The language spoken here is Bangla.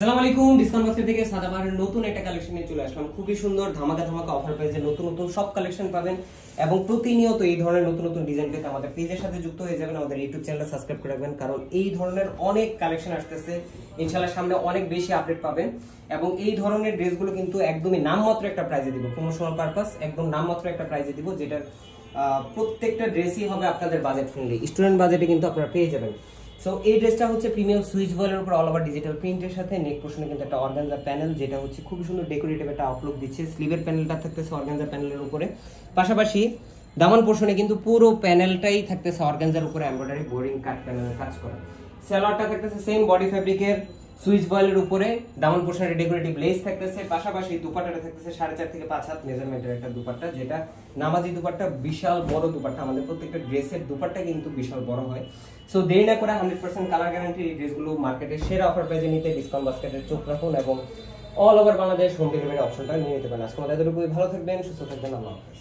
আসসালামু আলাইকুম, ডিসকাউন্ট বাস্কেট থেকে সাদাবাহারের নতুন একটা কালেকশন নিয়ে চলে আসলাম। খুবই সুন্দর ধামাকা ধামাকা অফার প্রাইসে নতুন নতুন সব কালেকশন পাবেন এবং প্রতিনিয়ত এই ধরনের নতুন নতুন ডিজাইন পেতে আমাদের পেজের সাথে যুক্ত হয়ে যাবেন, আমাদের ইউটিউব চ্যানেলটা সাবস্ক্রাইব করে রাখবেন, কারণ এই ধরনের অনেক কালেকশন আসতেছে। ইনশাআল্লাহ সামনে অনেক বেশি আপডেট পাবেন এবং এই ধরনের ড্রেসগুলো কিন্তু একদমই নামমাত্র একটা প্রাইসে দিব, প্রমোশনাল পারপাস, একদম নামমাত্র একটা প্রাইসে দিব, যেটা প্রত্যেকটা ড্রেসই হবে আপনাদের বাজেট ফ্রেন্ডলি, স্টুডেন্ট বাজেটে কিন্তু আপনারা পেয়ে যাবেন। সো এই ড্রেসটা হচ্ছে প্রিমিয়াম সুইচ বয়েলের উপর অল ওভার ডিজিটাল প্রিন্টের সাথে নেক পোর্শনে কিন্তু একটা অর্গানজা প্যানেল, যেটা হচ্ছে খুব সুন্দর ডেকোরেটিভ একটা আউটলুক দিচ্ছে। স্লিভের প্যানেলটা থাকতেছে অর্গানজা প্যানেলের উপরে, পাশাপাশি দামান পোর্শনে কিন্তু পুরো প্যানেলটাই থাকতেছে অর্গানজার উপরে এমব্রয়ডারি বোরিং কাট প্যানেলের কাজ করা। সালোয়ারটা থাকতেছে সেম বডি ফ্যাব্রিকের সুইচ বয়েলের উপরে, দামান পোর্শনে ডেকোরেটিভ লেস থাকতেছে, পাশাপাশি দুপাট্টাটা থাকতেছে 4.5 থেকে 5 হাত মেজারমেন্টের একটা দুপাট্টা, যেটা নামাজি দুপাট্টা, বিশাল বড় দুপাট্টা। আমাদের প্রত্যেকটা ড্রেসের দুপাট্টা কিন্তু বিশাল বড় হয়। সো দেরি না করে 100% কালার গ্যারান্টি এই ড্রেসগুলো মার্কেটের সেরা অফার প্রাইসে নিতে ডিসকাউন্ট বাস্কেটের চোখ রাখুন এবং all over Bangladesh home delivery অপশনটা নিয়ে নিতে পারেন। আজকে আমাদের খুবই ভালো থাকবেন, সুস্থ থাকবেন, আল্লাহ হাফেজ।